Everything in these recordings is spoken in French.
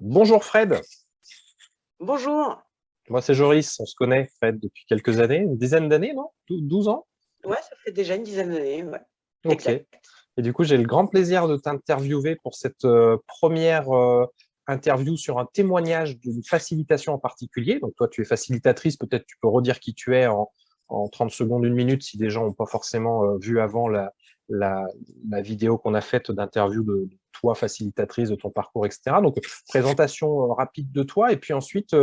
Bonjour Fred, Bonjour. moi c'est Joris, on se connaît Fred depuis quelques années, une dizaine d'années, non? 12 ans? Ouais, ça fait déjà une dizaine d'années, ouais. Ok. Exact. Et du coup j'ai le grand plaisir de t'interviewer pour cette première interview sur un témoignage d'une facilitation en particulier. Donc toi tu es facilitatrice, peut-être tu peux redire qui tu es en 30 secondes, une minute si des gens n'ont pas forcément vu avant la, la vidéo qu'on a faite d'interview de toi facilitatrice, de ton parcours, etc. Donc présentation rapide de toi et puis ensuite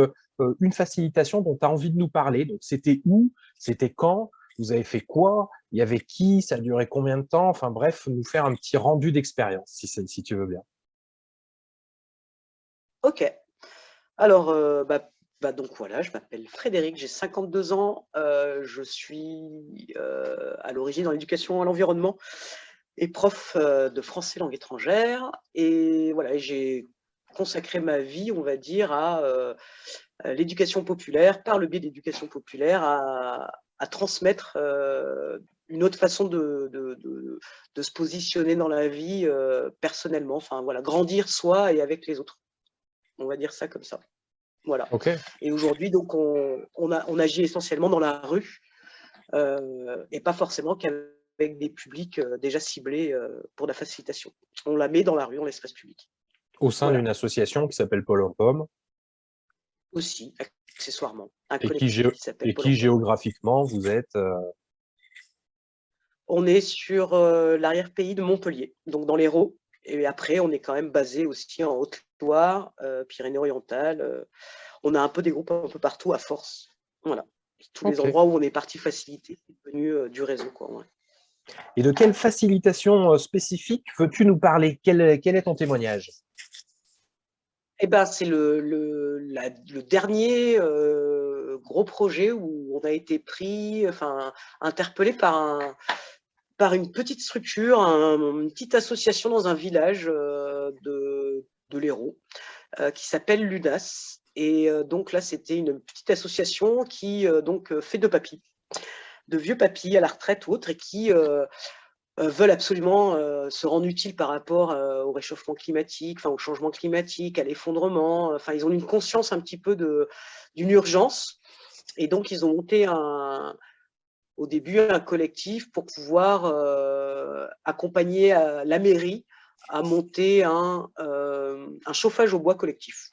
une facilitation dont tu as envie de nous parler. Donc c'était où, c'était quand, vous avez fait quoi, il y avait qui, ça a duré combien de temps, enfin bref, nous faire un petit rendu d'expérience si tu veux bien. Ok. Alors, donc voilà, je m'appelle Frédéric, j'ai 52 ans. Je suis à l'origine dans l'éducation à l'environnement et prof de français langue étrangère. Et voilà, j'ai consacré ma vie, on va dire, à l'éducation populaire, par le biais de l'éducation populaire, à transmettre une autre façon de se positionner dans la vie personnellement. Enfin voilà, grandir soi et avec les autres. On va dire ça comme ça. Voilà. Ok. Et aujourd'hui, donc, on agit essentiellement dans la rue et pas forcément qu'avec des publics déjà ciblés pour la facilitation. On la met dans la rue, en l'espace public. Au sein Voilà. d'une association qui s'appelle Pôle Emploi Aussi, accessoirement, un et qui, collectif qui s'appelle et Pôle qui emploi. géographiquement vous êtes On est sur l'arrière-pays de Montpellier, donc dans l'Hérault. Et après, on est quand même basé aussi en Haute-Loire, Pyrénées-Orientales. On a un peu des groupes un peu partout à force. Voilà. Tous les ok. endroits où on est parti faciliter, c'est devenu du réseau, quoi. Ouais. Et de quelle facilitation spécifique veux-tu nous parler? Quel est ton témoignage? Eh ben, c'est le dernier gros projet où on a été pris, enfin, interpellé par une petite structure, une petite association dans un village de l'Hérault qui s'appelle l'UDAS. Et donc là, c'était une petite association qui donc fait de vieux papis à la retraite ou autres, et qui veulent absolument se rendre utiles par rapport au réchauffement climatique, enfin au changement climatique, à l'effondrement. Enfin, ils ont une conscience un petit peu d'une urgence. Et donc, ils ont monté au début un collectif pour pouvoir accompagner la mairie à monter un chauffage au bois collectif.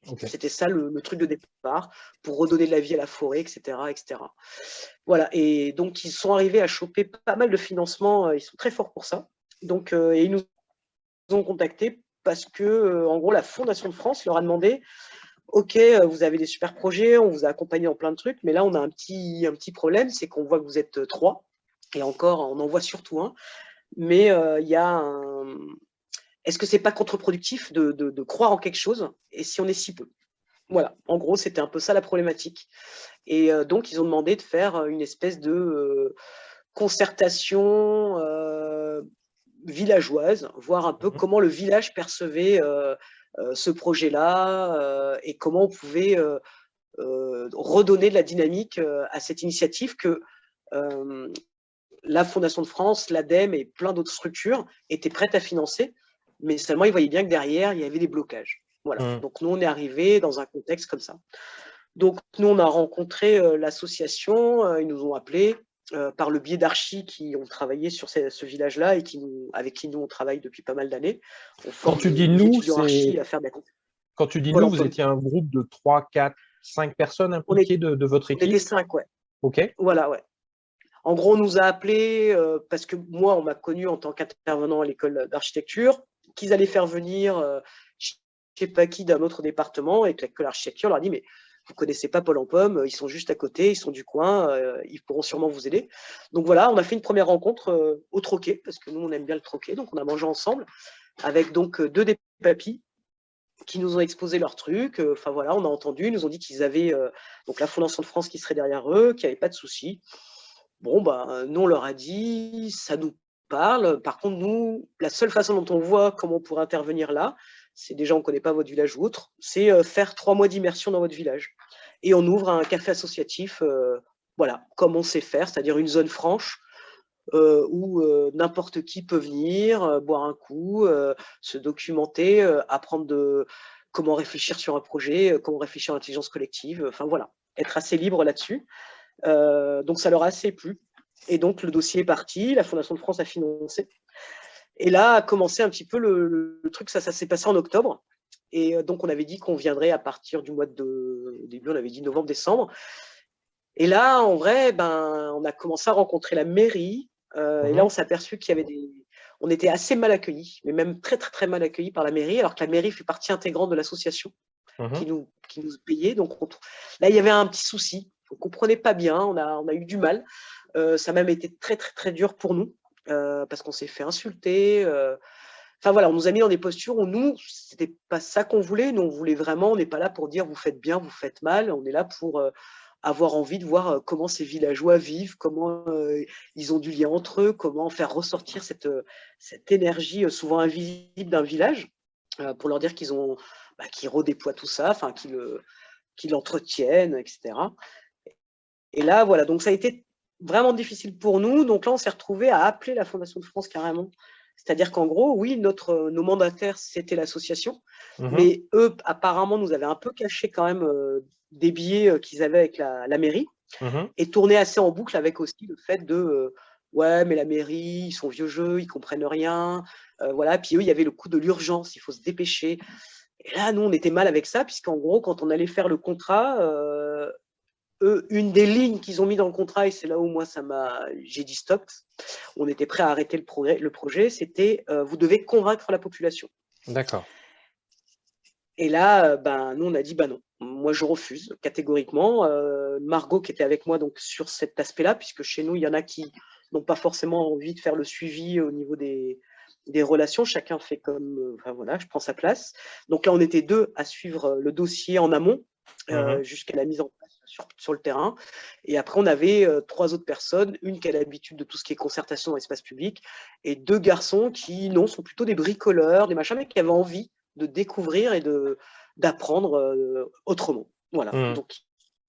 Ok. C'était ça le truc de départ, pour redonner de la vie à la forêt, etc., etc. Voilà, et donc ils sont arrivés à choper pas mal de financements, ils sont très forts pour ça. Donc, et ils nous ont contactés parce que, en gros, la Fondation de France leur a demandé: Ok, vous avez des super projets, on vous a accompagné en plein de trucs, mais là, on a un petit problème, c'est qu'on voit que vous êtes trois, et encore, on en voit surtout un, mais il y a un. Est-ce que c'est pas contre-productif de croire en quelque chose, et si on est si peu? Voilà, en gros, c'était un peu ça la problématique. Et donc, ils ont demandé de faire une espèce de concertation villageoise, voir un peu Mhm. comment le village percevait ce projet-là et comment on pouvait redonner de la dynamique à cette initiative que euh, la Fondation de France, l'ADEME et plein d'autres structures étaient prêtes à financer, mais seulement ils voyaient bien que derrière, il y avait des blocages. Voilà. Mhm. Donc nous, on est arrivé dans un contexte comme ça. Donc nous, on a rencontré l'association, ils nous ont appelés par le biais d'archis qui ont travaillé sur ce village-là et avec qui nous, on travaille depuis pas mal d'années. On Quand forme tu dis les nous, étudiants archis c'est à faire de la quand tu dis Pôle nous, vous emploi. étiez un groupe de 3, 4, 5 personnes On, est, impliquées de votre on était équipe. 5, ouais. Ok. Voilà, ouais. En gros, on nous a appelés parce que moi, on m'a connu en tant qu'intervenant à l'école d'architecture, qu'ils allaient faire venir je ne sais pas qui d'un autre département, et que l'école d'architecture leur a dit: mais vous ne connaissez pas Pôle emploi, ils sont juste à côté, ils sont du coin, ils pourront sûrement vous aider. Donc voilà, on a fait une première rencontre au troquet, parce que nous, on aime bien le troquet, donc on a mangé ensemble, avec donc deux des papis qui nous ont exposé leurs trucs. Enfin voilà, on a entendu, ils nous ont dit qu'ils avaient donc la Fondation de France qui serait derrière eux, qu'il n'y avait pas de souci. Bon, bah, nous, on leur a dit, ça nous parle. Par contre, nous, la seule façon dont on voit comment on pourrait intervenir là, c'est déjà, on ne connaît pas votre village ou autre, c'est faire 3 mois d'immersion dans votre village. Et on ouvre un café associatif, voilà, comme on sait faire, c'est-à-dire une zone franche où n'importe qui peut venir, boire un coup, se documenter, apprendre comment réfléchir sur un projet, comment réfléchir à l'intelligence collective, enfin voilà, être assez libre là-dessus. Donc ça leur a assez plu. Et donc le dossier est parti, la Fondation de France a financé. Et là a commencé un petit peu le truc, ça s'est passé en octobre. Et donc on avait dit qu'on viendrait à partir du mois au début on avait dit novembre-décembre. Et là, en vrai, on a commencé à rencontrer la mairie. Et là, on s'est aperçu qu'il y avait on était assez mal accueillis, mais même très, très, très mal accueillis par la mairie, alors que la mairie fait partie intégrante de l'association qui nous payait. Donc là, il y avait un petit souci. On ne comprenait pas bien, on a eu du mal. Ça a même été très, très, très dur pour nous, parce qu'on s'est fait insulter. Enfin voilà, on nous a mis dans des postures où nous, c'était pas ça qu'on voulait. Nous, on voulait vraiment, on n'est pas là pour dire vous faites bien, vous faites mal. On est là pour avoir envie de voir comment ces villageois vivent, comment ils ont du lien entre eux, comment faire ressortir cette énergie souvent invisible d'un village, pour leur dire qu'ils redéploient tout ça, enfin qu'ils l'entretiennent, etc. Et là, voilà, donc ça a été vraiment difficile pour nous. Donc là, on s'est retrouvés à appeler la Fondation de France carrément. C'est-à-dire qu'en gros, oui, nos mandataires, c'était l'association, mais eux, apparemment, nous avaient un peu caché quand même des billets qu'ils avaient avec la mairie, et tournaient assez en boucle avec aussi le fait de ouais, mais la mairie, ils sont vieux jeux, ils comprennent rien. Voilà. Puis eux, il y avait le coup de l'urgence, il faut se dépêcher. Et là, nous, on était mal avec ça, puisqu'en gros, quand on allait faire le contrat, eux, une des lignes qu'ils ont mis dans le contrat, et c'est là où moi j'ai dit stop, on était prêt à arrêter le projet, c'était vous devez convaincre la population. D'accord. Et là, nous on a dit non, moi je refuse catégoriquement. Margot qui était avec moi donc sur cet aspect-là, puisque chez nous il y en a qui n'ont pas forcément envie de faire le suivi au niveau des relations, chacun fait comme, voilà, je prends sa place. Donc là on était 2 à suivre le dossier en amont jusqu'à la mise en place sur le terrain. Et après, on avait 3 autres personnes, une qui a l'habitude de tout ce qui est concertation dans l'espace public, et 2 garçons qui, non, sont plutôt des bricoleurs, des machins, mais qui avaient envie de découvrir et d'apprendre autrement. Voilà. Donc,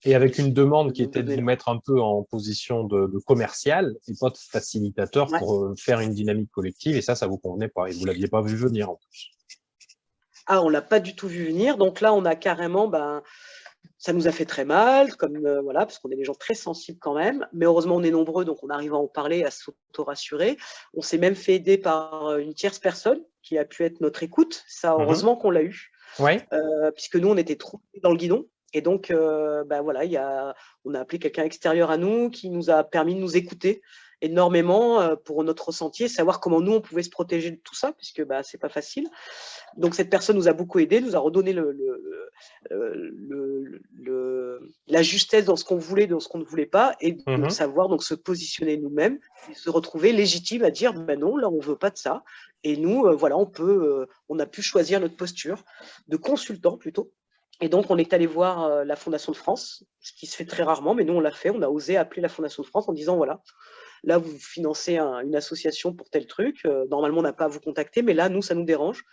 et avec une demande qui était de vous mettre un peu en position de commercial et pas de facilitateur pour faire une dynamique collective, et ça vous convenait pas, et vous l'aviez pas vu venir en plus. Ah, on l'a pas du tout vu venir. Donc là, on a carrément, ça nous a fait très mal, voilà, parce qu'on est des gens très sensibles quand même. Mais heureusement, on est nombreux, donc on arrive à en parler, à s'auto-rassurer. On s'est même fait aider par une tierce personne qui a pu être notre écoute. Ça, heureusement qu'on l'a eu, puisque nous, on était trop dans le guidon. Et donc, voilà, on a appelé quelqu'un extérieur à nous qui nous a permis de nous écouter énormément pour notre ressenti et savoir comment nous, on pouvait se protéger de tout ça, puisque c'est pas facile. Donc, cette personne nous a beaucoup aidé, nous a redonné la justesse dans ce qu'on voulait, dans ce qu'on ne voulait pas, et de savoir donc se positionner nous-mêmes et se retrouver légitime à dire non, là, on ne veut pas de ça. Et nous, voilà, on a pu choisir notre posture de consultant plutôt. Et donc, on est allé voir la Fondation de France, ce qui se fait très rarement, mais nous, on l'a fait. On a osé appeler la Fondation de France en disant, voilà, là, vous financez une association pour tel truc. Normalement, on n'a pas à vous contacter, mais là, nous, ça nous dérange.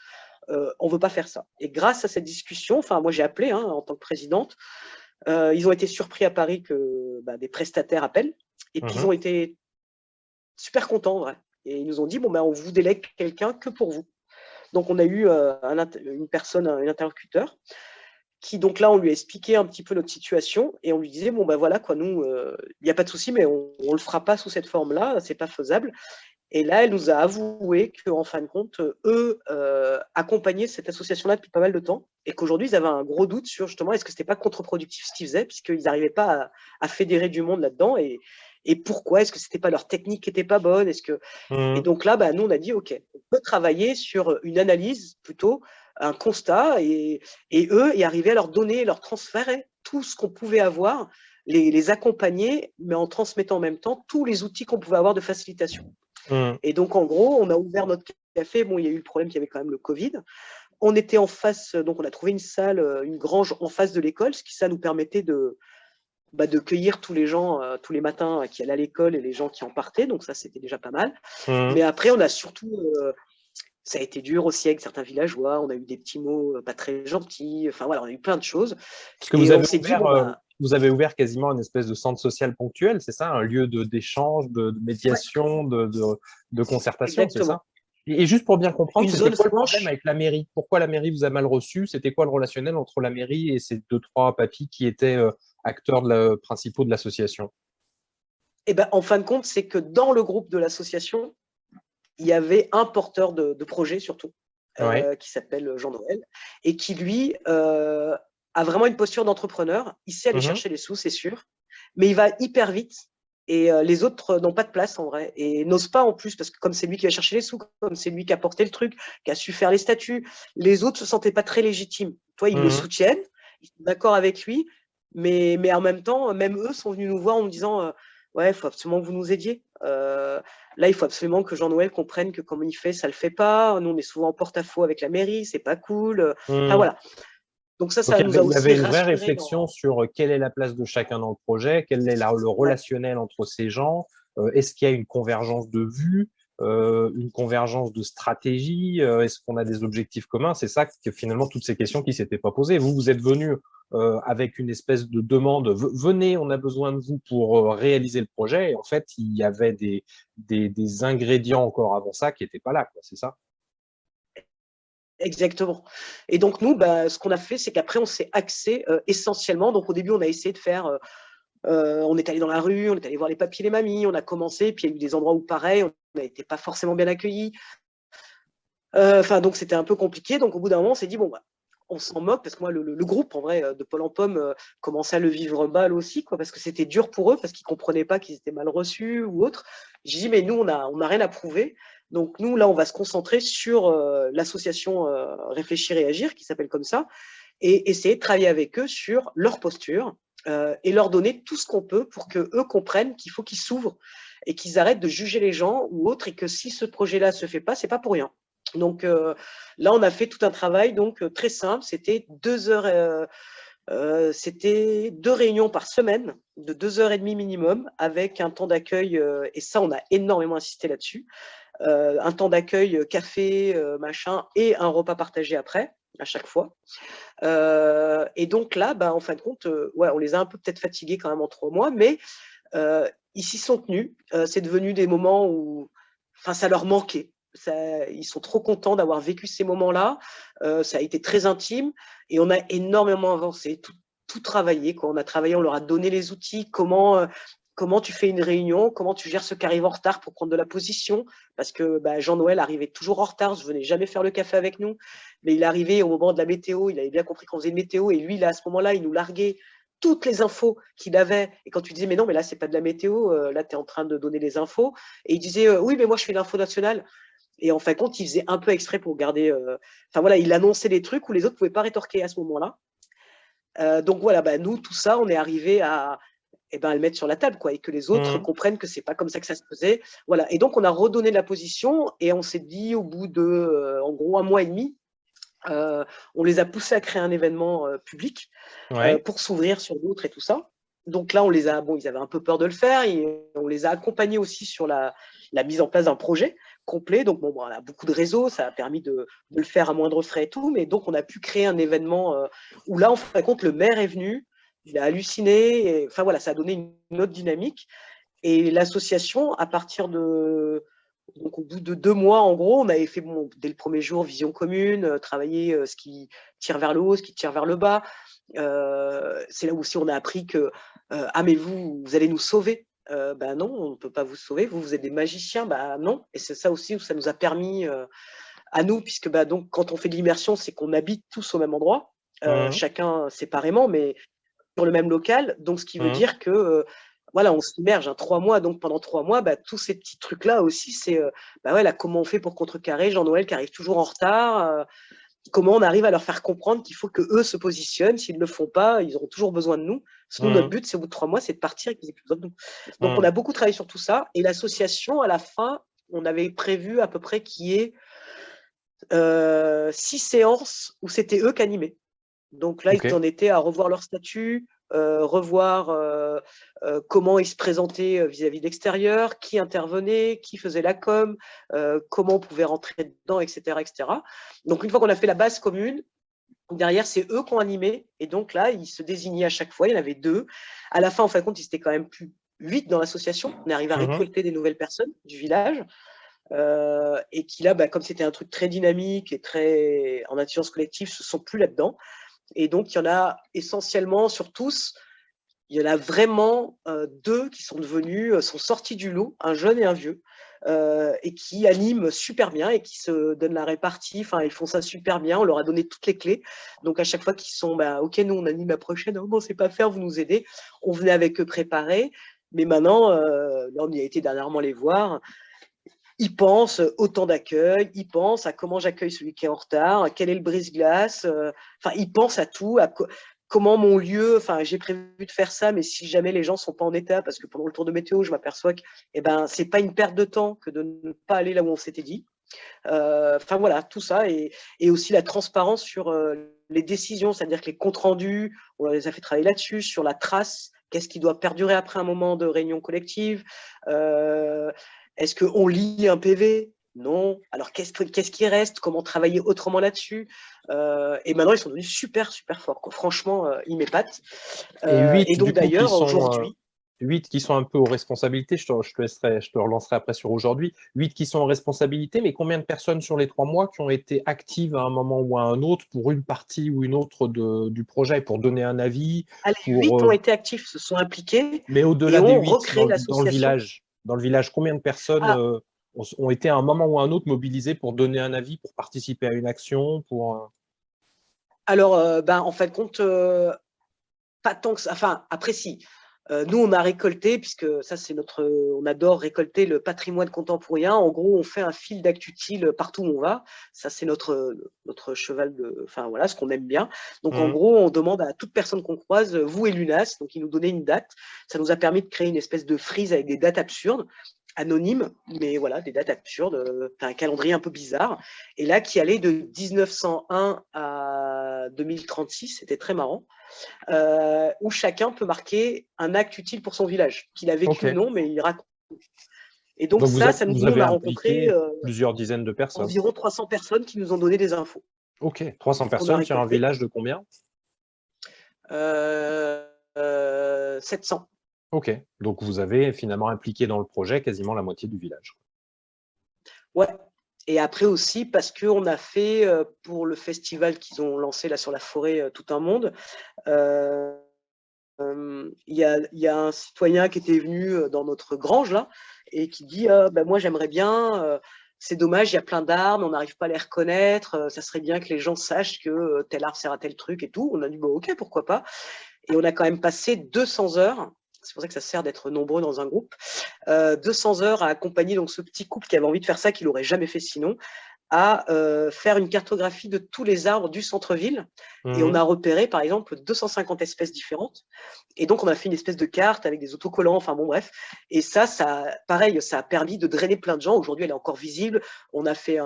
On ne veut pas faire ça. Et grâce à cette discussion, moi, j'ai appelé en tant que présidente, ils ont été surpris à Paris que des prestataires appellent. Et puis, ils ont été super contents, en vrai. Et ils nous ont dit, on vous délègue quelqu'un que pour vous. Donc, on a eu une personne, un interlocuteur, qui donc là, on lui a expliqué un petit peu notre situation et on lui disait, voilà, quoi, nous, il n'y a pas de souci, mais on ne le fera pas sous cette forme-là, c'est pas faisable. Et là, elle nous a avoué qu'en fin de compte, eux accompagnaient cette association-là depuis pas mal de temps et qu'aujourd'hui, ils avaient un gros doute sur justement, est-ce que c'était pas contre-productif ce qu'ils faisaient, puisqu'ils n'arrivaient pas à fédérer du monde là-dedans et pourquoi, est-ce que c'était pas leur technique qui était pas bonne, Et donc là, nous, on a dit, OK, on peut travailler sur une analyse plutôt, un constat et eux, y arriver à leur donner, leur transférer tout ce qu'on pouvait avoir, les accompagner, mais en transmettant en même temps tous les outils qu'on pouvait avoir de facilitation. Et donc, en gros, on a ouvert notre café. Bon, il y a eu le problème qu'il y avait quand même le Covid. On était en face, donc on a trouvé une salle, une grange en face de l'école, ce qui ça nous permettait de cueillir tous les gens tous les matins qui allaient à l'école et les gens qui en partaient. Donc ça, c'était déjà pas mal. Mais après, on a surtout, ça a été dur aussi avec certains villageois. On a eu des petits mots pas très gentils. Enfin voilà, on a eu plein de choses. Parce que vous avez ouvert quasiment une espèce de centre social ponctuel, c'est ça? Un lieu d'échange, de médiation, de concertation, c'est ça? Et juste pour bien comprendre, une c'était zone quoi le problème franche. avec la mairie? Pourquoi la mairie vous a mal reçu? C'était quoi le relationnel entre la mairie et ces deux, trois papis qui étaient acteurs principaux de l'association? Et ben, en fin de compte, c'est que dans le groupe de l'association, il y avait un porteur de projet surtout, Ouais. qui s'appelle Jean-Noël, et qui lui a vraiment une posture d'entrepreneur. Il sait aller Mhm. chercher les sous, c'est sûr, mais il va hyper vite. Et les autres n'ont pas de place en vrai et n'osent pas en plus parce que comme c'est lui qui va chercher les sous, comme c'est lui qui a porté le truc, qui a su faire les statuts, les autres se sentaient pas très légitimes. Toi, ils le Mhm. soutiennent, ils sont d'accord avec lui, mais en même temps, même eux sont venus nous voir en nous disant ouais, il faut absolument que vous nous aidiez. Là, il faut absolument que Jean-Noël comprenne que comme il fait, ça le fait pas. Nous, on est souvent en porte-à-faux avec la mairie, c'est pas cool. Enfin Mhm. voilà. Donc ça, Donc, ça nous a il y aussi avait une vraie rassurés réflexion dans. sur quelle est la place de chacun dans le projet, quel est le Ouais, relationnel entre ces gens, est-ce qu'il y a une convergence de vues, une convergence de stratégie, est-ce qu'on a des objectifs communs? C'est ça que finalement toutes ces questions qui ne s'étaient pas posées. Vous, vous êtes venu avec une espèce de demande, venez, on a besoin de vous pour réaliser le projet. Et en fait, il y avait des ingrédients encore avant ça qui n'étaient pas là, quoi, c'est ça? exactement. Et donc nous, bah, ce qu'on a fait, c'est qu'après, on s'est axé essentiellement. Donc au début, on a essayé de faire. On est allé dans la rue, on est allé voir les papis et les mamies, on a commencé, puis il y a eu des endroits où pareil, on n'a été pas forcément bien accueillis. Enfin, donc c'était un peu compliqué. Donc au bout d'un moment, on s'est dit bon bah, on s'en moque parce que moi le groupe en vrai de Paul en Pomme commençait à le vivre mal aussi quoi parce que c'était dur pour eux parce qu'ils comprenaient pas qu'ils étaient mal reçus ou autre. J'ai dit mais nous on a rien à prouver. Donc nous là on va se concentrer sur l'association Réfléchir et Agir qui s'appelle comme ça et essayer de travailler avec eux sur leur posture et leur donner tout ce qu'on peut pour que eux comprennent qu'il faut qu'ils s'ouvrent et qu'ils arrêtent de juger les gens ou autres et que si ce projet-là se fait pas, c'est pas pour rien. Donc là, on a fait tout un travail donc très simple. C'était 2 heures, c'était 2 réunions par semaine de 2 heures et demie minimum, avec un temps d'accueil et ça, on a énormément insisté là-dessus. Un temps d'accueil café, machin, et un repas partagé après à chaque fois. Et donc là, bah, en fin de compte, ouais, on les a un peu peut-être fatigués quand même en 3 mois, mais ils s'y sont tenus. C'est devenu des moments où, enfin, ça leur manquait. Ils sont trop contents d'avoir vécu ces moments-là. Ça a été très intime et on a énormément avancé, tout travaillé. Quoi. On a travaillé, on leur a donné les outils, comment tu fais une réunion, comment tu gères ceux qui arrivent en retard pour prendre de la position. Parce que bah, Jean-Noël arrivait toujours en retard, je venais jamais faire le café avec nous. Mais il arrivait au moment de la météo, il avait bien compris qu'on faisait une météo et lui, là, à ce moment-là, il nous larguait toutes les infos qu'il avait. Et quand tu disais, mais non, mais là, c'est pas de la météo, là, tu es en train de donner les infos. Et il disait, oui, mais moi, je fais l'info nationale. Et en fin de compte, il faisait un peu exprès pour garder. Enfin voilà, il annonçait des trucs où les autres ne pouvaient pas rétorquer à ce moment-là. Donc voilà, bah, nous, tout ça, on est arrivé à, eh ben, à le mettre sur la table, quoi, et que les autres Mhm. comprennent que c'est pas comme ça que ça se faisait. Voilà. Et donc, on a redonné de la position et on s'est dit, au bout de, en gros, 1 mois et demi, on les a poussés à créer un événement public Ouais. pour s'ouvrir sur d'autres et tout ça. Donc là, ils avaient un peu peur de le faire et on les a accompagnés aussi sur la mise en place d'un projet complet. Donc bon, on a beaucoup de réseaux, ça a permis de le faire à moindre frais et tout, mais donc on a pu créer un événement où là, en fin de compte, le maire est venu, il a halluciné, enfin voilà, ça a donné une autre dynamique. Et l'association, à partir de donc, au bout de 2 mois, en gros, on avait fait, bon, dès le premier jour, vision commune, travailler ce qui tire vers le haut, ce qui tire vers le bas. C'est là aussi on a appris que, ah, mais vous allez nous sauver. Ben non, on ne peut pas vous sauver. Vous êtes des magiciens. Ben non. Et c'est ça aussi où ça nous a permis, à nous, puisque bah, donc, quand on fait de l'immersion, c'est qu'on habite tous au même endroit, Mhm. chacun séparément, mais sur le même local. Donc, ce qui veut Mhm. dire que voilà, on s'immerge 3 mois. Donc, pendant 3 mois, bah, tous ces petits trucs-là aussi, c'est bah ouais, là, comment on fait pour contrecarrer Jean-Noël qui arrive toujours en retard comment on arrive à leur faire comprendre qu'il faut que eux se positionnent. S'ils ne le font pas, ils auront toujours besoin de nous. Parce que nous, notre Mhm. but, c'est au bout de 3 mois, c'est de partir et qu'ils aient plus besoin de nous. Donc, on Mhm. a beaucoup travaillé sur tout ça. Et l'association, à la fin, on avait prévu à peu près qu'il y ait 6 séances où c'était eux qui animaient. Donc là, ils Ok. en étaient à revoir leur statut, revoir comment ils se présentaient vis-à-vis de l'extérieur, qui intervenait, qui faisait la com, comment on pouvait rentrer dedans, etc., etc. Donc une fois qu'on a fait la base commune, derrière, c'est eux qui ont animé. Et donc là, ils se désignaient à chaque fois. Il y en avait 2. À la fin, en fin de compte, ils étaient quand même plus 8 dans l'association. On est arrivé à Mhm. récolter des nouvelles personnes du village. et qui là, comme c'était un truc très dynamique et très en intelligence collective, se sont plus là-dedans. Et donc, il y en a essentiellement sur tous, il y en a vraiment deux qui sont sortis du lot, un jeune et un vieux, et qui animent super bien et qui se donnent la répartie. Enfin, ils font ça super bien. On leur a donné toutes les clés. Donc, à chaque fois qu'ils sont, OK, nous, on anime la prochaine. Oh, non, c'est pas faire, vous nous aidez. On venait avec eux préparer. Mais maintenant, là, on y a été dernièrement les voir. Ils pensent au temps d'accueil, ils pensent à comment j'accueille celui qui est en retard, quel est le brise-glace. Enfin, ils pensent à tout, comment mon lieu. Enfin, j'ai prévu de faire ça, mais si jamais les gens sont pas en état, parce que pendant le tour de météo, je m'aperçois que, c'est pas une perte de temps que de ne pas aller là où on s'était dit. Enfin voilà, tout ça et aussi la transparence sur les décisions, c'est-à-dire que les comptes rendus, on les a fait travailler là-dessus, sur la trace. Qu'est-ce qui doit perdurer après un moment de réunion collective? Est-ce qu'on lit un PV? Non. Alors, qu'est-ce qui reste? Comment travailler autrement là-dessus? Et maintenant, ils sont devenus super, super forts, quoi. Franchement, ils m'épatent. Et Et 8, donc, du coup, d'ailleurs, aujourd'hui, 8 qui sont un peu aux responsabilités. Je te relancerai après sur aujourd'hui. 8 qui sont aux responsabilités, mais combien de personnes sur les 3 mois qui ont été actives à un moment ou à un autre pour une partie ou une autre du projet, pour donner un avis, les pour, 8 ont été actifs, se sont impliqués mais et au-delà des ont 8 recréé l'association. dans le village, combien de personnes Ah, ont été à un moment ou à un autre mobilisées pour donner un avis, pour participer à une action, pour... alors, en fait, compte, pas tant que ça. Enfin, après, si. Nous, on a récolté, puisque ça, on adore récolter le patrimoine contemporain. En gros, on fait un fil d'actu utile partout où on va. Ça, c'est notre cheval enfin, voilà, ce qu'on aime bien. Donc, en Hum, gros, on demande à toute personne qu'on croise, vous et l'UNAS, donc ils nous donnaient une date. Ça nous a permis de créer une espèce de frise avec des dates absurdes, anonymes, mais voilà, des dates absurdes. Un calendrier un peu bizarre. Et là, qui allait de 1901 à 2036, c'était très marrant. Où chacun peut marquer un acte utile pour son village, qu'il a vécu ou ok. non, mais il raconte. Et donc Donc nous, vous on avez a rencontré impliqué plusieurs dizaines de personnes. environ 300 personnes qui nous ont donné des infos. Ok, 300 Donc on a personnes sur un récolté village de combien? 700. Ok, donc vous avez finalement impliqué dans le projet quasiment la moitié du village. Ouais. Et après aussi, parce qu'on a fait, pour le festival qu'ils ont lancé là sur la forêt, Tout un monde, il y a un citoyen qui était venu dans notre grange là et qui dit moi j'aimerais bien, c'est dommage, il y a plein d'arbres, on n'arrive pas à les reconnaître, ça serait bien que les gens sachent que tel arbre sert à tel truc et tout. On a dit ok, pourquoi pas. Et on a quand même passé 200 heures. C'est pour ça que ça sert d'être nombreux dans un groupe. 200 heures à accompagner donc ce petit couple qui avait envie de faire ça, qu'il n'aurait jamais fait sinon, à faire une cartographie de tous les arbres du centre-ville. Et on Mhm. a repéré, par exemple, 250 espèces différentes. Et donc, on a fait une espèce de carte avec des autocollants, enfin bon, bref. Et pareil, ça a permis de drainer plein de gens. Aujourd'hui, elle est encore visible. On a fait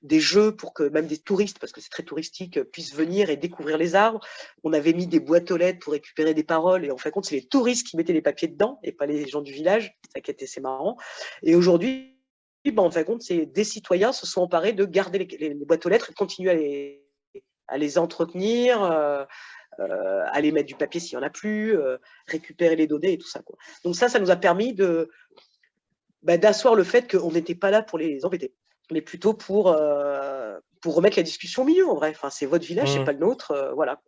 des jeux pour que même des touristes, parce que c'est très touristique, puissent venir et découvrir les arbres. On avait mis des boîtes aux lettres pour récupérer des paroles. Et en fin de compte, c'est les touristes qui mettaient les papiers dedans et pas les gens du village. Ça qui était assez marrant. Et aujourd'hui, en fin de compte, des citoyens se sont emparés de garder les boîtes aux lettres et continuer à les entretenir, à les mettre du papier s'il n'y en a plus, récupérer les données et tout ça, quoi. Donc ça nous a permis d'asseoir le fait qu'on n'était pas là pour les embêter, mais plutôt pour remettre la discussion au milieu, en vrai. Enfin, c'est votre village, c'est Mhm. pas le nôtre, voilà.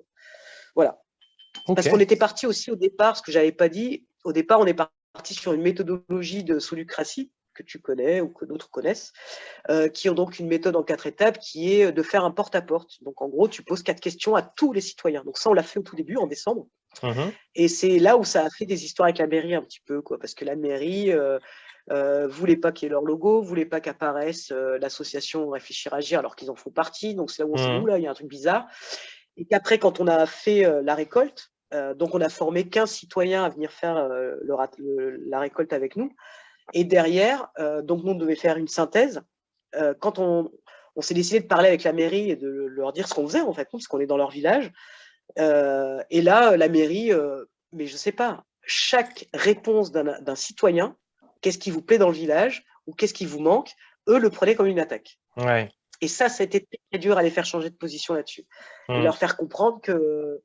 Voilà. Ok, Parce qu'on était parti aussi au départ, ce que j'avais pas dit, au départ, on est parti sur une méthodologie de solucratie que tu connais ou que d'autres connaissent, qui ont donc une méthode en 4 étapes qui est de faire un porte-à-porte. Donc, en gros, tu poses 4 questions à tous les citoyens. Donc, ça, on l'a fait au tout début, en décembre. mhm. Et c'est là où ça a fait des histoires avec la mairie un petit peu, quoi, parce que la mairie voulait pas qu'il y ait leur logo, voulait pas qu'apparaisse l'association Réfléchir Agir alors qu'ils en font partie. Donc, c'est là où on s'est dit, Mhm. oula, il y a un truc bizarre. Et qu'après, quand on a fait la récolte, donc on a formé 15 citoyens à venir faire la récolte avec nous. Et derrière, donc nous, on devait faire une synthèse. Quand on s'est décidé de parler avec la mairie et de leur dire ce qu'on faisait, en fait, parce qu'on est dans leur village. Et là, la mairie, mais je sais pas, chaque réponse d'un citoyen, qu'est-ce qui vous plaît dans le village ou qu'est-ce qui vous manque, eux le prenaient comme une attaque. Ouais. Et ça a été très dur à les faire changer de position là-dessus. Et Mhm. leur faire comprendre que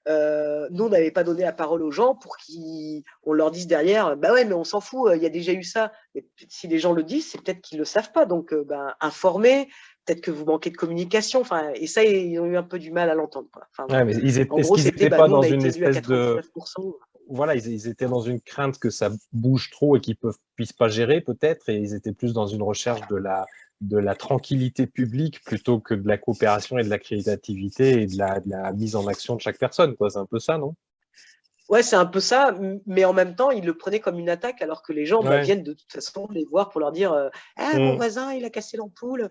nous, on n'avait pas donné la parole aux gens pour qu'on leur dise derrière, bah ouais, mais on s'en fout, il y a déjà eu ça. Mais si les gens le disent, c'est peut-être qu'ils ne le savent pas. Donc, informer, peut-être que vous manquez de communication. Enfin, et ça, ils ont eu un peu du mal à l'entendre. Enfin, Ouais, mais en est-ce gros, qu'ils c'était, n'étaient pas nous, on dans a une été élus à espèce de… 99%. Voilà, ils étaient dans une crainte que ça bouge trop et qu'ils ne puissent pas gérer peut-être, et ils étaient plus dans une recherche de la tranquillité publique plutôt que de la coopération et de la créativité et de la mise en action de chaque personne, quoi. C'est un peu ça, non? Ouais, c'est un peu ça, mais en même temps, ils le prenaient comme une attaque, alors que les gens Ouais. viennent de toute façon les voir pour leur dire ah, mon Mm. voisin, il a cassé l'ampoule.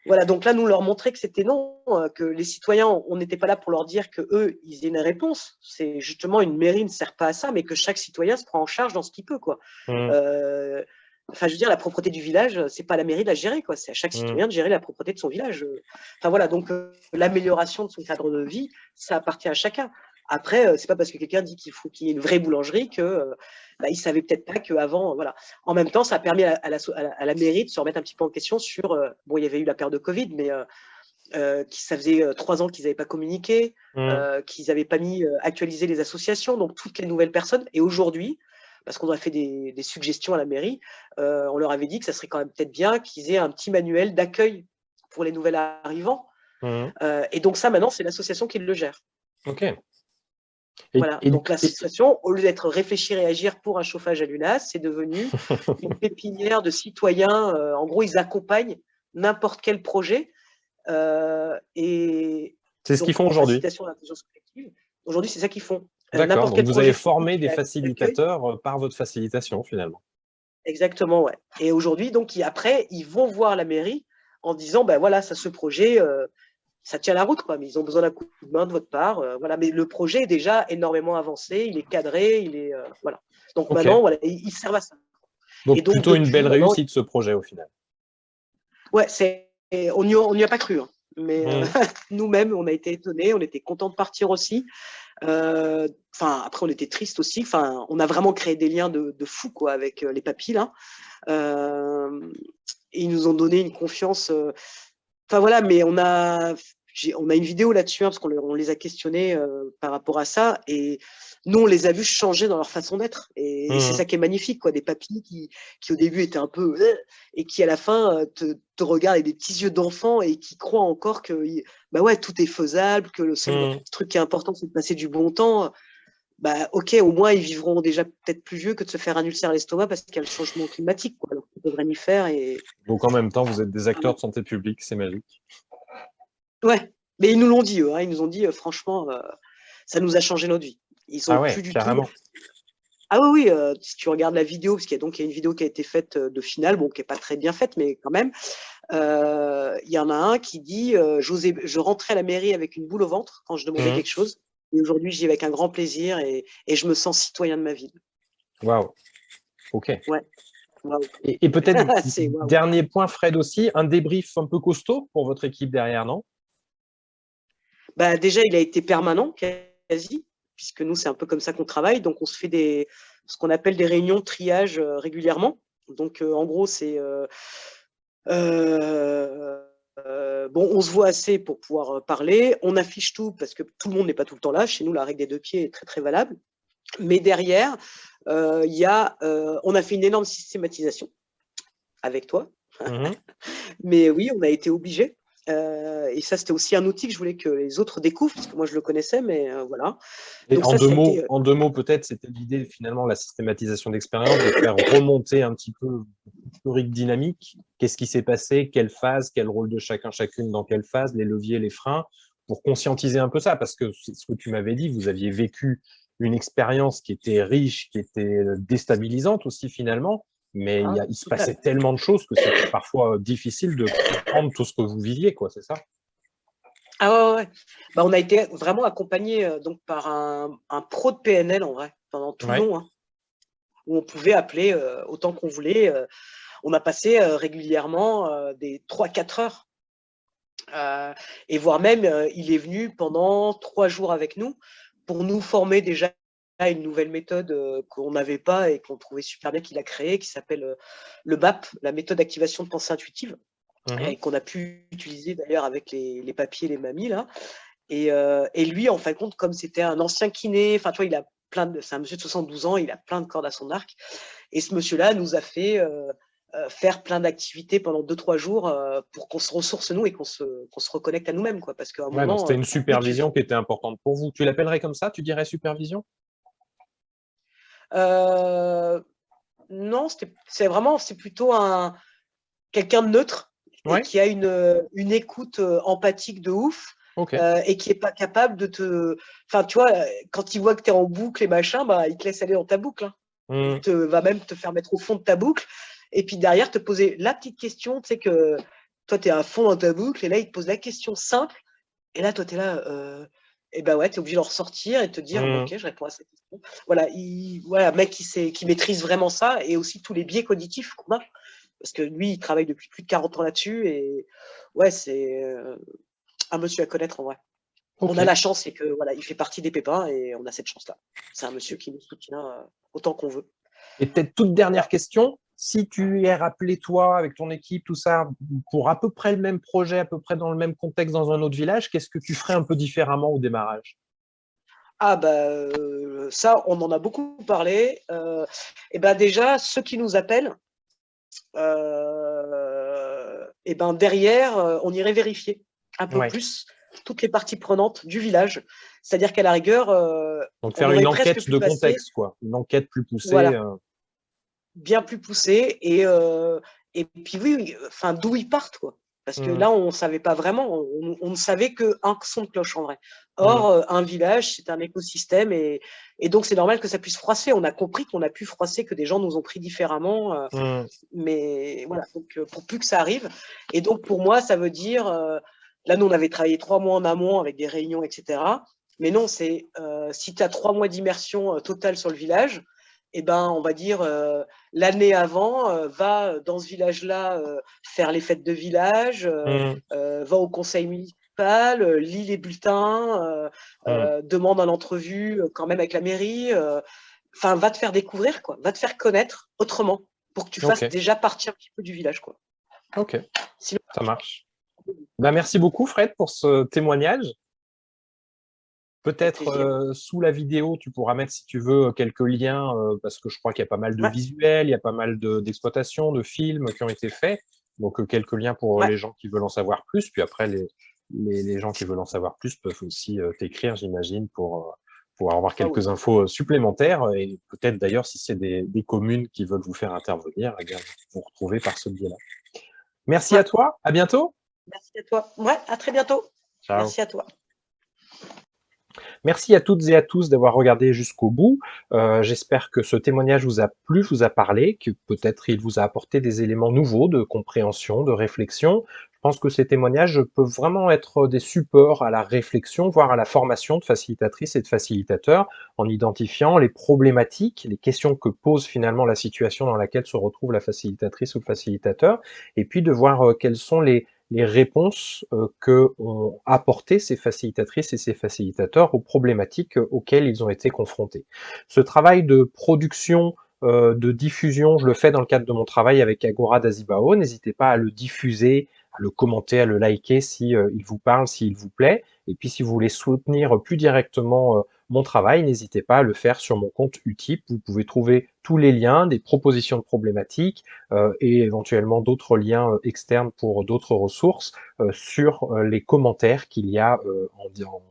Voilà, donc là, nous leur montrer que c'était non, que les citoyens, on n'était pas là pour leur dire que eux, ils aient une réponse. C'est justement une mairie ne sert pas à ça, mais que chaque citoyen se prend en charge dans ce qu'il peut, quoi. Mm. Enfin, je veux dire, la propreté du village, c'est pas à la mairie de la gérer, quoi. C'est à chaque Mm. citoyen de gérer la propreté de son village. Enfin voilà, donc l'amélioration de son cadre de vie, ça appartient à chacun. Après, c'est pas parce que quelqu'un dit qu'il faut qu'il y ait une vraie boulangerie que il savait peut-être pas qu'avant, voilà. En même temps, ça a permis à la mairie de se remettre un petit peu en question sur, bon, il y avait eu la période de Covid, mais ça faisait 3 ans qu'ils n'avaient pas communiqué, Mm. qu'ils n'avaient pas mis actualisé les associations, donc toutes les nouvelles personnes. Et aujourd'hui, parce qu'on a fait des suggestions à la mairie, on leur avait dit que ça serait quand même peut-être bien qu'ils aient un petit manuel d'accueil pour les nouvelles arrivants. Mm. Et donc ça, maintenant, c'est l'association qui le gère. Ok. Voilà. Donc l'association, au lieu d'être réfléchir et agir pour un chauffage à l'UNAS, c'est devenu une pépinière de citoyens. En gros, ils accompagnent n'importe quel projet. Et C'est ce qu'ils donc, font en aujourd'hui. facilitation de l'intelligence collective, aujourd'hui, c'est ça qu'ils font. D'accord. N'importe Donc quel vous avez projet formé civique des d'accueil. facilitateurs par votre facilitation finalement. Exactement, ouais. Et aujourd'hui, donc, après, ils vont voir la mairie en disant, ben voilà, ça, ce projet, ça tient la route, quoi. Mais ils ont besoin d'un coup de main de votre part, voilà. Mais le projet est déjà énormément avancé, il est cadré, il est, voilà. Donc Ok. maintenant, voilà, ils servent à ça. Et Donc donc plutôt une depuis, belle maintenant, réussite ce projet au final. ouais, on n'y a pas cru, hein. Mais Mm. nous-mêmes, on a été étonnés, on était contents de partir aussi. Après, on était triste aussi. Enfin, on a vraiment créé des liens de fou, quoi, avec les papis là. Et ils nous ont donné une confiance. Enfin voilà, mais on a une vidéo là-dessus, hein, parce qu'on les a questionnés par rapport à ça. Et nous, on les a vus changer dans leur façon d'être. Et c'est Mm. ça qui est magnifique, quoi. Des papis qui au début étaient un peu et qui à la fin te regardent avec des petits yeux d'enfant et qui croient encore que bah ouais, tout est faisable, que le seul Mm. truc qui est important, c'est de passer du bon temps. Bah ok, au moins ils vivront déjà peut-être plus vieux que de se faire un ulcère à l'estomac parce qu'il y a le changement climatique, quoi. Alors qu'ils devraient n'y faire. Donc en même temps, vous êtes des acteurs de santé publique, c'est magique. Ouais, mais ils nous l'ont dit, eux, hein. Ils nous ont dit, franchement, ça nous a changé notre vie. Ils Ah ont ouais, plus du tout. carrément. Ah oui, oui, si tu regardes la vidéo, parce qu'il y a une vidéo qui a été faite de finale, bon, qui n'est pas très bien faite, mais quand même, il y en a un qui dit je rentrais à la mairie avec une boule au ventre quand je demandais Mm. quelque chose, et aujourd'hui, j'y vais avec un grand plaisir et je me sens citoyen de ma ville. Waouh. Ok. Ouais, waouh. Et peut-être, C'est waouh. dernier point, Fred aussi, un débrief un peu costaud pour votre équipe derrière, non? Bah, déjà, il a été permanent, quasi, puisque nous, c'est un peu comme ça qu'on travaille. Donc, on se fait ce qu'on appelle des réunions de triage régulièrement. Donc, en gros, c'est bon, on se voit assez pour pouvoir parler. On affiche tout parce que tout le monde n'est pas tout le temps là. Chez nous, la règle des 2 pieds est très, très valable. Mais derrière, on a fait une énorme systématisation avec toi. Mhm. Mais oui, on a été obligés. Et ça, c'était aussi un outil que je voulais que les autres découvrent, parce que moi, je le connaissais, mais voilà. Et Donc ça a été… en deux mots peut-être, c'était l'idée finalement, la systématisation d'expérience, de faire remonter un petit peu l'historique dynamique. Qu'est-ce qui s'est passé, quelle phase, quel rôle de chacun, chacune dans quelle phase, les leviers, les freins, pour conscientiser un peu ça, parce que c'est ce que tu m'avais dit, vous aviez vécu une expérience qui était riche, qui était déstabilisante aussi finalement, mais il se passait tellement de choses que c'était parfois difficile de comprendre tout ce que vous viviez, quoi, c'est ça? Ah ouais. Bah, on a été vraiment accompagné donc par un pro de PNL, en vrai, pendant tout le Ouais. long, hein, où on pouvait appeler autant qu'on voulait. On a passé régulièrement des 3-4 heures. Et voire même, il est venu pendant 3 jours avec nous pour nous former déjà à une nouvelle méthode qu'on n'avait pas et qu'on trouvait super bien qu'il a créée, qui s'appelle le BAP, la méthode d'activation de pensée intuitive, Mhm. et qu'on a pu utiliser d'ailleurs avec les papiers et les mamies là. Et lui, en fin de compte, comme c'était un ancien kiné, enfin, tu vois, c'est un monsieur de 72 ans, il a plein de cordes à son arc. Et ce monsieur-là nous a fait faire plein d'activités pendant 2-3 jours pour qu'on se ressource nous et qu'on se reconnecte à nous-mêmes, quoi. Parce qu'à un Ouais, donc moment, c'était une oui, supervision qui était importante pour vous. Tu l'appellerais comme ça? Tu dirais supervision? non, c'est plutôt quelqu'un de neutre et Ouais, qui a une écoute empathique de ouf. ok. Et qui est pas capable de enfin, tu vois, quand il voit que tu es en boucle et machin, bah, il te laisse aller dans ta boucle, hein. Il Hmm, va même te faire mettre au fond de ta boucle et puis derrière te poser la petite question, tu sais que toi, tu es à fond dans ta boucle et là, il te pose la question simple et là, toi, tu es là, et ben ouais, tu es obligé de ressortir et de te dire, bon, hmm. ok, je réponds à cette question. Voilà, voilà, mec qui maîtrise vraiment ça et aussi tous les biais cognitifs qu'on a. Parce que lui, il travaille depuis plus de 40 ans là-dessus et ouais, c'est un monsieur à connaître en vrai. On Ok. a la chance, c'est que voilà, il fait partie des pépins et on a cette chance-là. C'est un monsieur qui nous soutient autant qu'on veut. Et peut-être toute dernière Voilà. question, si tu es rappelé toi avec ton équipe, tout ça, pour à peu près le même projet, à peu près dans le même contexte dans un autre village, qu'est-ce que tu ferais un peu différemment au démarrage? Ah bah ça, on en a beaucoup parlé. Et ben déjà, ceux qui nous appellent, et ben derrière, on irait vérifier un peu Ouais. plus toutes les parties prenantes du village. C'est-à-dire qu'à la rigueur, Donc on faire une aurait presque enquête pu de passer, contexte, quoi. Une enquête plus poussée. voilà, bien plus poussé et puis oui, enfin d'où ils partent quoi. Parce que Hmm, là, on savait pas vraiment, on ne savait qu'un son de cloche en vrai. hmm, Or, un village, c'est un écosystème et donc c'est normal que ça puisse froisser. On a compris qu'on a pu froisser, que des gens nous ont pris différemment, hmm. mais voilà, donc pour plus que ça arrive. Et donc pour moi, ça veut dire, là nous on avait travaillé 3 mois en amont avec des réunions, etc. Mais non, c'est si tu as 3 mois d'immersion totale sur le village, eh ben, on va dire l'année avant, va dans ce village-là faire les fêtes de village, Hmm, va au conseil municipal, lit les bulletins, hmm. demande en entrevue quand même avec la mairie. Enfin, va te faire découvrir, quoi. Va te faire connaître autrement pour que tu Ok, fasses déjà partie un petit peu du village, quoi. ok, Sinon, ça marche. Ben, merci beaucoup, Fred, pour ce témoignage. avec Peut-être plaisir. sous la vidéo, tu pourras mettre, si tu veux, quelques liens, parce que je crois qu'il y a pas mal de Ouais, visuels, il y a pas mal d'exploitations, de films qui ont été faits. Donc, quelques liens pour ouais. les gens qui veulent en savoir plus. Puis après, les gens qui veulent en savoir plus peuvent aussi t'écrire, j'imagine, pour avoir Ah oui. quelques infos supplémentaires. Et peut-être d'ailleurs, si c'est des communes qui veulent vous faire intervenir, eh bien, vous retrouvez par ce biais-là. Merci Ouais. à toi, à bientôt. Merci à toi. Ouais, à très bientôt. Ciao. Merci à toi. Merci à toutes et à tous d'avoir regardé jusqu'au bout. J'espère que ce témoignage vous a plu, vous a parlé, que peut-être il vous a apporté des éléments nouveaux de compréhension, de réflexion. Je pense que ces témoignages peuvent vraiment être des supports à la réflexion, voire à la formation de facilitatrices et de facilitateurs, en identifiant les problématiques, les questions que pose finalement la situation dans laquelle se retrouve la facilitatrice ou le facilitateur, et puis de voir quelles sont les réponses que ont apporté ces facilitatrices et ces facilitateurs aux problématiques auxquelles ils ont été confrontés. Ce travail de production, de diffusion, je le fais dans le cadre de mon travail avec Agora d'Azibao. N'hésitez pas à le diffuser, à le commenter, à le liker si il vous parle, s'il vous plaît. Et puis si vous voulez soutenir plus directement mon travail, n'hésitez pas à le faire sur mon compte Utip. Vous pouvez trouver tous les liens, des propositions de problématiques, et éventuellement d'autres liens externes pour d'autres ressources sur les commentaires qu'il y a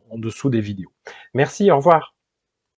en dessous des vidéos. Merci, au revoir.